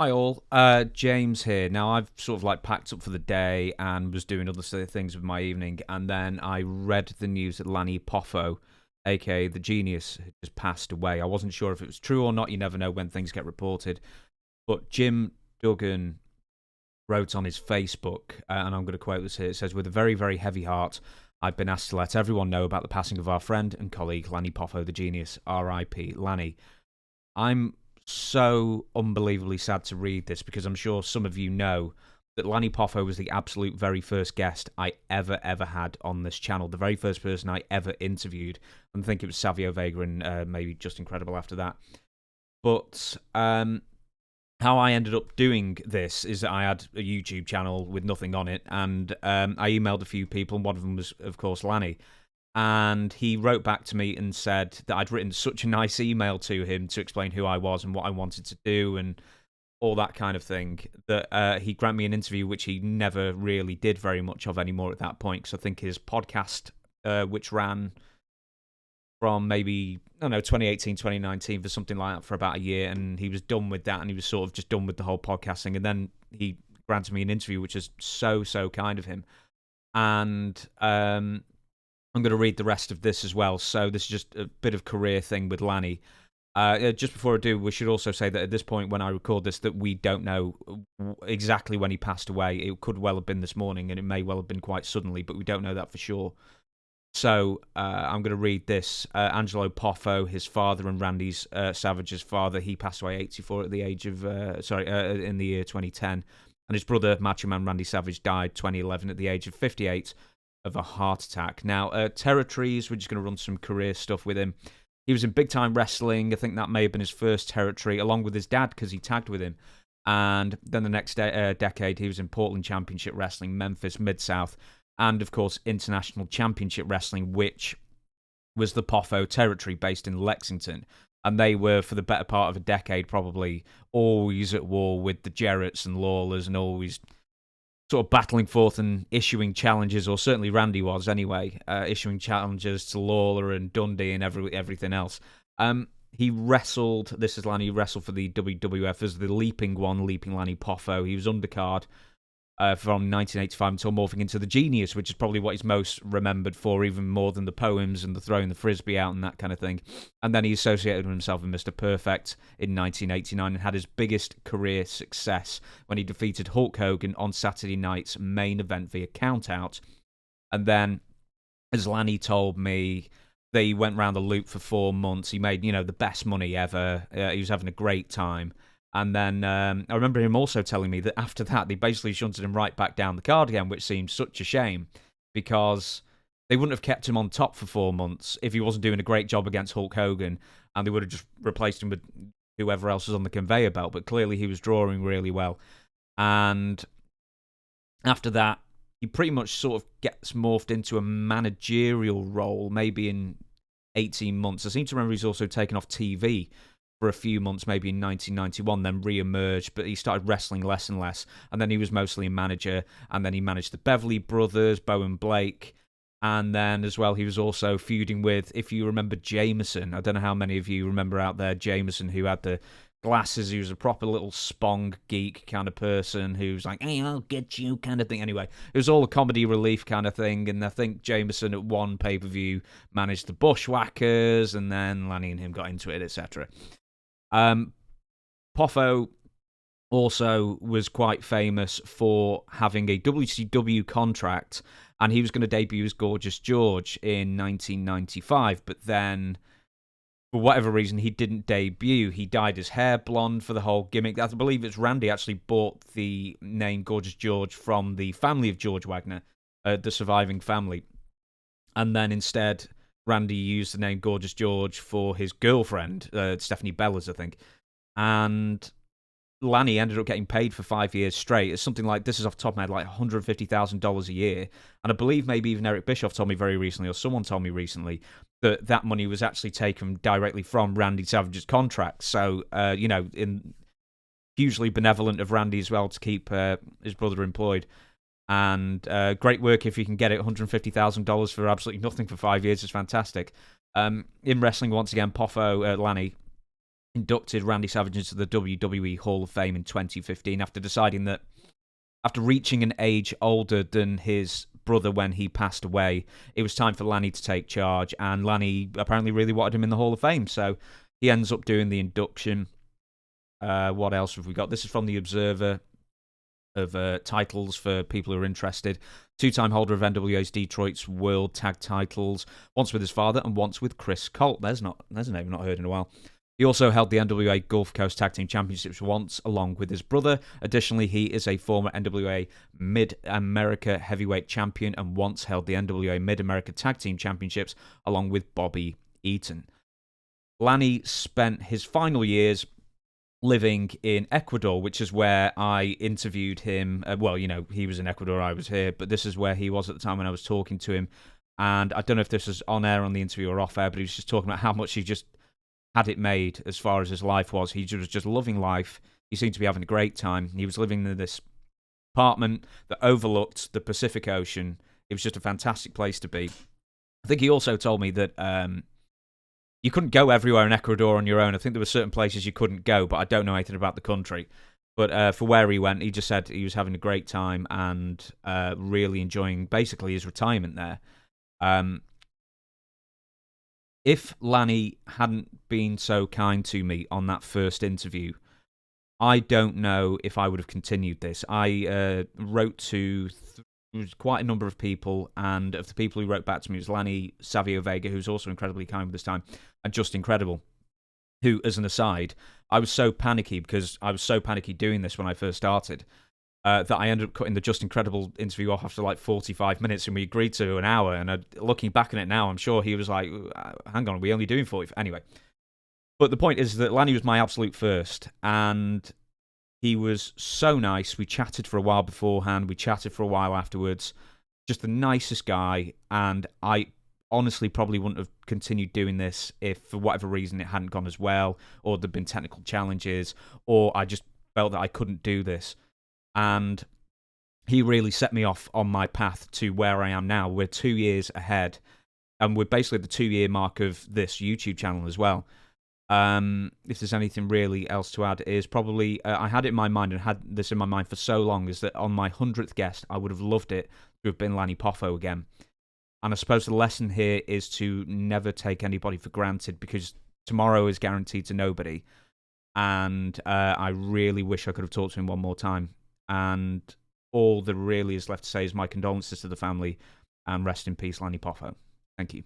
Hi all, James here. Now I've sort of like packed up for the day and was doing other things with my evening, and then I read the news that Lanny Poffo, aka the Genius, had just passed away. I wasn't sure if it was true or not. You never know when things get reported. But Jim Duggan wrote on his Facebook, and I'm going to quote this here. It says, "With a very, very heavy heart, I've been asked to let everyone know about the passing of our friend and colleague Lanny Poffo, the Genius. R.I.P. Lanny." I'm so unbelievably sad to read this because I'm sure some of you know that Lanny Poffo was the absolute very first guest I ever had on this channel. The very first person I ever interviewed. I think it was Savio Vega and maybe Just Incredible after that. But how I ended up doing this is that I had a YouTube channel with nothing on it, and I emailed a few people, and one of them was, of course, Lanny. And he wrote back to me and said that I'd written such a nice email to him to explain who I was and what I wanted to do and all that kind of thing, that he granted me an interview, which he never really did very much of anymore at that point, because I think his podcast, which ran from maybe, I don't know, 2018, 2019, for something like that, for about a year, and he was done with that, and he was sort of just done with the whole podcasting, and then he granted me an interview, which is so kind of him. And I'm going to read the rest of this as well. So this is just a bit of career thing with Lanny. Just before I do, we should also say that at this point when I record this, that we don't know exactly when he passed away. It could well have been this morning, and it may well have been quite suddenly, but we don't know that for sure. So I'm going to read this. Angelo Poffo, his father and Randy Savage's father, he passed away 84 at the age of, in the year 2010. And his brother, Macho Man Randy Savage, died 2011 at the age of 58. Of a heart attack. Now, territories, we're just going to run some career stuff with him. He was in big time wrestling. I think that may have been his first territory, along with his dad, because he tagged with him. And then the next decade, he was in Portland Championship Wrestling, Memphis, Mid-South, and of course, International Championship Wrestling, which was the Poffo territory based in Lexington. And they were, for the better part of a decade, probably always at war with the Jarretts and Lawlers, and always sort of battling forth and issuing challenges, or certainly Randy was anyway, issuing challenges to Lawler and Dundee and everything else. He wrestled, this is Lanny, wrestled for the WWF as the Leaping One, Leaping Lanny Poffo. He was undercard from 1985 until morphing into the Genius, which is probably what he's most remembered for, even more than the poems and the throwing the frisbee out and that kind of thing. And then he associated himself with Mr. Perfect in 1989 and had his biggest career success when he defeated Hulk Hogan on Saturday night's main event via countout. And then, as Lanny told me, they went round the loop for 4 months. He made, the best money ever. He was having a great time. And then I remember him also telling me that after that, they basically shunted him right back down the card again, which seemed such a shame, because they wouldn't have kept him on top for 4 months if he wasn't doing a great job against Hulk Hogan, and they would have just replaced him with whoever else was on the conveyor belt. But clearly he was drawing really well. And after that, he pretty much sort of gets morphed into a managerial role, maybe in 18 months. I seem to remember he's also taken off TV for a few months, maybe in 1991, then re-emerged, but he started wrestling less and less, and then he was mostly a manager, and then he managed the Beverly Brothers, Bo and Blake, and then as well he was also feuding with, if you remember, Jameson. I don't know how many of you remember out there Jameson, who had the glasses. He was a proper little spong geek kind of person who's like, hey, I'll get you kind of thing. Anyway, it was all a comedy relief kind of thing, and I think Jameson at one pay-per-view managed the Bushwhackers, and then Lanny and him got into it, etc. Poffo also was quite famous for having a WCW contract, and he was going to debut as Gorgeous George in 1995, but then, for whatever reason, he didn't debut. He dyed his hair blonde for the whole gimmick. I believe it's Randy actually bought the name Gorgeous George from the family of George Wagner, the surviving family, and then instead Randy used the name Gorgeous George for his girlfriend, Stephanie Bellas, I think. And Lanny ended up getting paid for 5 years straight. It's something like, this is off the top of my head, like $150,000 a year. And I believe maybe even Eric Bischoff told me very recently, or someone told me recently, that that money was actually taken directly from Randy Savage's contract. So, in hugely benevolent of Randy as well to keep his brother employed. And great work if you can get it. $150,000 for absolutely nothing for 5 years is fantastic. In wrestling, once again, Poffo, Lanny, inducted Randy Savage into the WWE Hall of Fame in 2015 after deciding that after reaching an age older than his brother when he passed away, it was time for Lanny to take charge, and Lanny apparently really wanted him in the Hall of Fame, so he ends up doing the induction. What else have we got? This is from the Observer of titles for people who are interested. Two-time holder of NWA's Detroit's World Tag Titles, once with his father and once with Chris Colt. There's a name I've not heard in a while. He also held the NWA Gulf Coast Tag Team Championships once, along with his brother. Additionally, he is a former NWA Mid-America Heavyweight Champion and once held the NWA Mid-America Tag Team Championships, along with Bobby Eaton. Lanny spent his final years living in Ecuador, which is where I interviewed him. Well, he was in Ecuador, I was here, but this is where he was at the time when I was talking to him. And I don't know if this was on air on the interview or off air, but he was just talking about how much he just had it made as far as his life was. He was just loving life. He seemed to be having a great time. He was living in this apartment that overlooked the Pacific Ocean. It was just a fantastic place to be. I think he also told me that you couldn't go everywhere in Ecuador on your own. I think there were certain places you couldn't go, but I don't know anything about the country. But for where he went, he just said he was having a great time and really enjoying basically his retirement there. If Lanny hadn't been so kind to me on that first interview, I don't know if I would have continued this. I wrote to quite a number of people, and of the people who wrote back to me, it was Lanny Savio Vega, who's also incredibly kind with this time, and Just Incredible, who, as an aside, I was so panicky because I was so panicky doing this when I first started that I ended up cutting the Just Incredible interview off after like 45 minutes, and we agreed to an hour. And looking back on it now, I'm sure he was like, hang on, are we only doing 40? Anyway. But the point is that Lanny was my absolute first, and he was so nice. We chatted for a while beforehand. We chatted for a while afterwards. Just the nicest guy, and I honestly probably wouldn't have continued doing this if, for whatever reason, it hadn't gone as well, or there'd been technical challenges, or I just felt that I couldn't do this. And he really set me off on my path to where I am now. We're 2 years ahead, and we're basically at the 2-year mark of this YouTube channel as well. If there's anything really else to add, is probably I had it in my mind and had this in my mind for so long, is that on my 100th guest, I would have loved it to have been Lanny Poffo again. And I suppose the lesson here is to never take anybody for granted, because tomorrow is guaranteed to nobody. And I really wish I could have talked to him one more time. And all that really is left to say is my condolences to the family, and rest in peace, Lanny Poffo. Thank you.